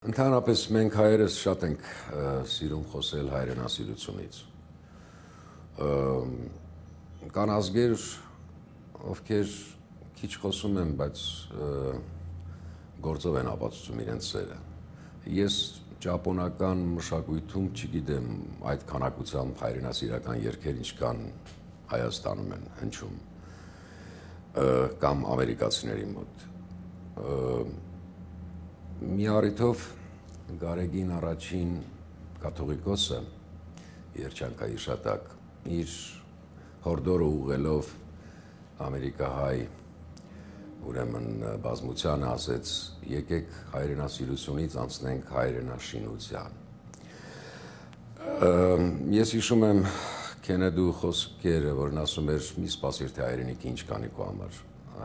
Ընդհանրապես մենք հայերս շատ ենք սիրում խոսել հայրենասիրությունից։ Կան ազգեր, ովքեր քիչ խոսում են, բայց գործով են ապացուցում իրենց սերը։ Ես ճապոնական մշակույթում չգիտեմ այդ քանակությամբ հայրենասիրական երգեր, ինչքան Հայաստանում են հնչում կամ ամերիկացիների մոտ։ Մի առիթով Գարեգին առաջին կաթողիկոսը երջանկայի շատակ իր հորդորը ուղղելով ամերիկահայ ուրեմն բազմությանը ասեց եկեք հայրենասիրությունից անցնենք հայրենաշինության։ Ես հիշում եմ Քենեդու խոսքերը, որն ասում էր մի սպասիր թե հայրենիքը ինչ կանի քո համար,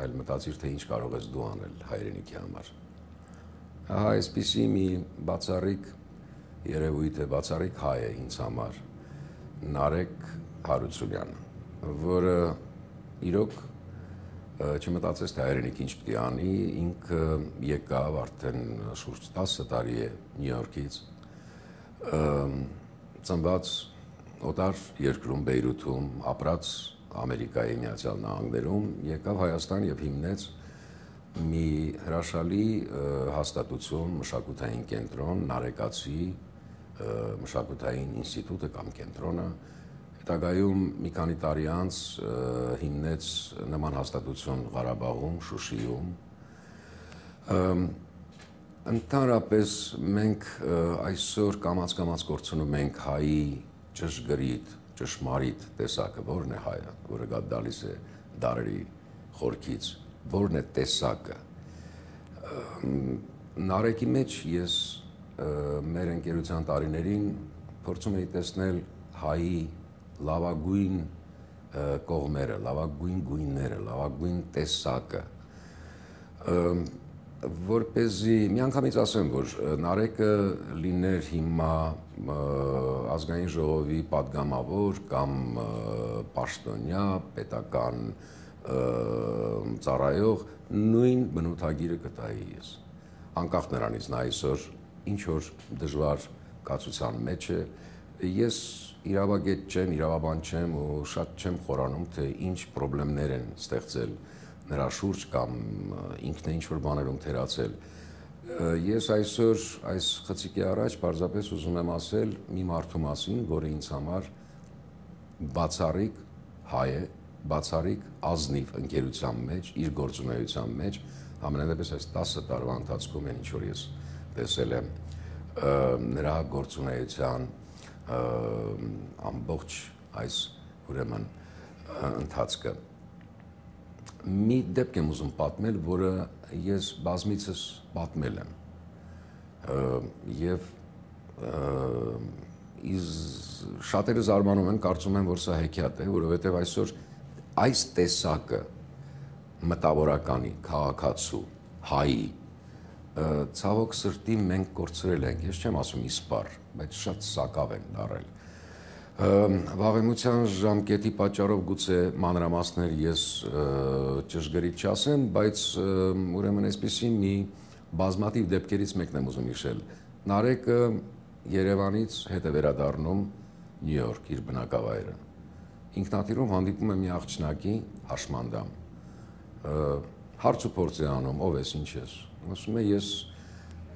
այլ մտածիր թե ինչ կարող ես դու անել հայրենիքի համար։ Ահա այսպիսի մի բացառիկ երևույթ է, բացառիկ հայ է ինձ համար Նարեկ Հարությունյանը, որը իրոք չմտածեց թե հայրենիքը ինչ պետք է անի, ինքը եկավ արդեն շուրջ 10 տարի է Նյու Յորքից, ծնված օտար երկրում Բեյրութում, ապրած Ամերիկայի Միացյալ Նահանգներում, եկավ Հայաստան եւ հիմնեց մի հրաշալի հաստատություն, մշակութային կենտրոն, Նարեկացի մշակութային ինստիտուտը կամ կենտրոնը, հետագայում մի քանի տարի անց հիմնեց նման հաստատություն Ղարաբաղում, Շուշիում։ Ընդհանրապես մենք այսօր կամաց-կամաց կորցնում ենք հայի ճշգրիտ, ճշմարիտ տեսակը, որն է հայը, որը գալիս է դարերի խորքից, որն է տեսակը։ Նարեկի մեջ ես մեր ընկերության տարիներին փորձում էի տեսնել հայի լավագույն կողմերը, լավագույն գույները, լավագույն տեսակը, որպեսզի միանգամից ասեմ, որ Նարեկը լիներ հիմա ազգային ժողովի պատգամավոր կամ պաշտոնյա, պետական ծառայող, նույն բնութագիրը կտայի ես։ Անկախ նրանից նա այսօր ինչ-որ դժվար կացության մեջ է, ես իրավագետ չեմ, իրավաբան չեմ ու շատ չեմ խորանում, թե ինչ պրոբլեմներ են ստեղծել նրա շուրջ կամ ինքն է ինչ-որ բաներում թերացել։ Ես այսօր այս խցիկի առաջ պարզապես ուզում եմ ասել մի մարդու մասին, որը ինձ համար բացառիկ հայ է, բացառիկ ազնիվ ընկերության մեջ, իր գործունեության մեջ, ամենայնպես այս 10 տարվա ընթացքում են ինչ-որ ես տեսել եմ նրա գործունեության ամբողջ այս ուրեմն ընթացքը։ Մի դեպք եմ ուզում պատմել, որը ես բազմիցս պատմել եմ եւ շատերը զարմանում են, կարծում են, որ սա հեքիաթ է, որովհետեւ այսօր այս տեսակը մտավորականի, քաղաքացու, հայի ցավոք սրտի մենք կորցրել ենք, ես չեմ ասում իսպառ, բայց շատ սակավ են դարել։ Վաղեմության ժամկետի պատճառով գուցե մանրամասներ ես ճշգրիտ չասեմ, բայց ուրեմն այսպիսի մի բազմաթիվ դեպքերից մեկն եմ ուզում հիշել։ Նարեկը Երևանից հետ է վերադառնում Նյու Յորք, իր բնակավայրը։ Ինքնաթիռում հանդիպում է մի աղջնակի Հաշմանդամ։ Հարց ու փորձ է անում, ով ես, ինչ ես։ Ասում է ես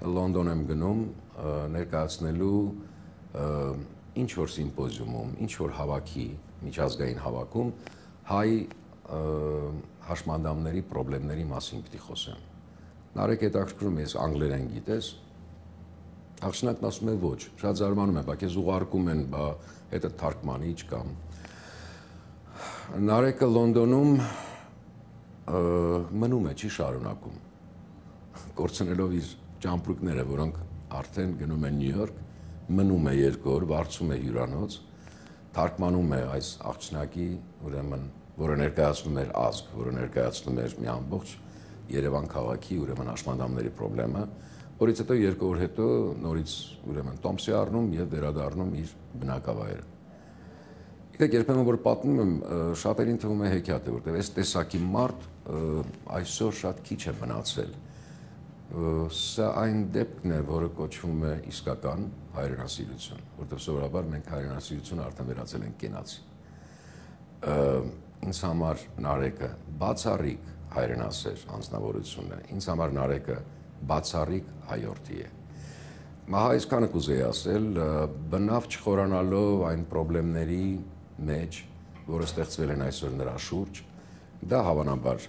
Լոնդոն եմ գնում ներկայացնելու ինչ որ սիմպոզիումում, ինչ որ հավաքի, միջազգային հավաքում հայ հաշմանդամների պրոբլեմների մասին պիտի խոսեմ։ Նարեկ հետաքրքրում է, ես անգլերեն գիտես։ Աղջնակն ասում է ոչ, շատ զարմանում է, բա քեզ ուղարկում են, բա հետը թարգմանիչ կամ։ Նարեկը Լոնդոնում մնում է, չի շարունակում, կորցնելով իր ճամպրուկները, որոնք արդեն գնում են Նյու Յորք, մնում է 2 օր, վարձում է հյուրանոց, թարգմանում է այս աղջնակի, ուրեմն, որը ներկայացնում էր ազգ, որը ներկայացնում էր մի ամբողջ Երևան քաղաքի, ուրեմն հաշմանդամների պրոբլեմը, որից հետո 2 օր հետո նորից ուրեմն տոմսի առնում եւ վերադառնում իր բնակավայրը։ Գիտեք, երբեմն որ պատմում եմ, շատերին թվում է հեքիաթ է, որտեղ այս տեսակի մարդ այսօր շատ քիչ է մնացել։ Սա այն դեպքն է, որը կոչվում է իսկական հայրենասիրություն, որտեղ սովորաբար մենք հայրենասիրությունը արդեն վերածել ենք կենացի։ Ինձ համար Նարեկը բացառիկ հայրենասեր անձնավորություն է, ինձ համար Նարեկը բացառիկ հայորդի է։ Մահա այսքանը կուզեի ասել, բնավ չխորանալով այն պրոբլեմների մեջ, որը ստեղծվել են այսօր նրա շուրջ, դա հավանաբար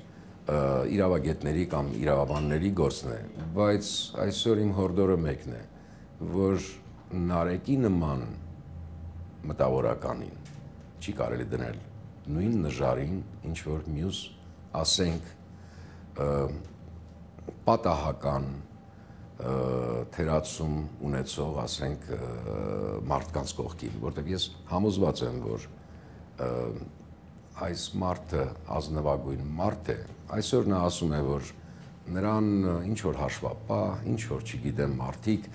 իրավագետների կամ իրավաբանների գործն է, բայց այսօր իմ հորդորը մեկն է, որ Նարեկի նման մտավորականին չի կարելի դնել նույն նժարին, ինչ որ մյուս, ասենք, պատահական թերացում ունեցող, ասենք, մարդկանց կողքին, որտեղ ես համոզված եմ, որ այս մարդը ազնվագույն մարդ է, այսօր նա ասում է, որ նրան ինչ որ հաշվապա, ինչ որ չգիտեմ մարդիկ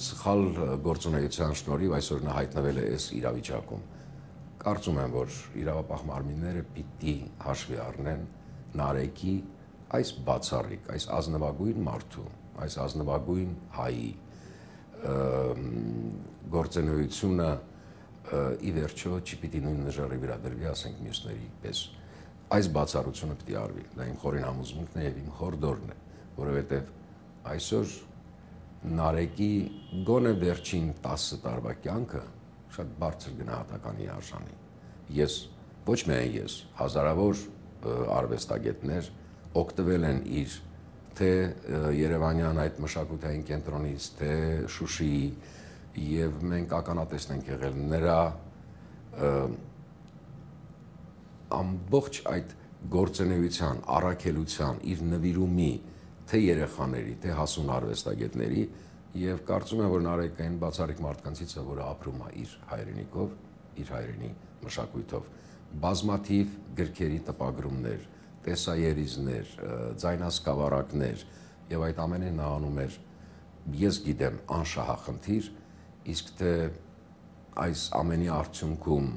սխալ գործունեության շնորհիվ այսօր նա հայտնվել է այս իրավիճակում։ Կարծում եմ, որ իրավապահ մարմինները պիտի հաշվի առնեն Նարեկի այս բացառիկ, այս ազնվագույն մարդու, այս ազնվագույն հայի գործունեությունը ի վերջո չի պիտի նույն նժարի վրա դրվի, ասենք մյուսների պես։ Այս բացառությունը պիտի արվի, դա իմ խորին համոզմունքն է եւ իմ հորդորն է, որովհետեւ այսօր Նարեկի գոնե վերջին 10 տարվա կյանքը շատ բարձր գնահատականի արժանի։ Ես, ոչ միայն ես, հազարավոր արվեստագետներ օգտվել են իր թե Երևանյան այդ մշակութային կենտրոնից, թե Շուշիի, եւ մենք ականատեսն ենք եղել նրա ամբողջ այդ գործունեության, առաքելության, իր նվիրումի, թե երեխաների, թե հասուն արվեստագետների, եւ կարծում եմ, որ Նարեկային բացառիկ մարդկանցից է, որը ապրում է իր հայրենիքով, իր հայրենի մշակույթով, բազմաթիվ գրքերի տպագրումներ, տեսաերիզներ, ձայնասկավառակներ եւ այդ ամենին նա անում էր, ես գիտեմ, անշահախնդիր, իսկ թե այս ամենի արդյունքում,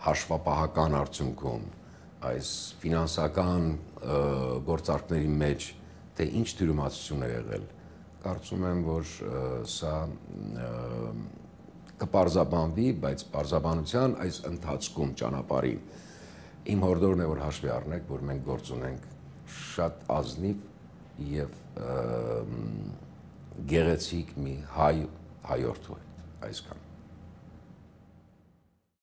հաշվապահական արդյունքում, այս ֆինանսական գործարքների մեջ, թե ինչ թյուրիմացություն է եղել, կարծում եմ, որ սա կպարզաբանվի, բայց պարզաբանության այս ընթացքում ճանապարհին իմ հորդորն է, որ հաշվի առնեք, որ մենք գործ ունենք շատ ազնիվ եւ գեղեցիկ մի հայորդու հետ, այսքան։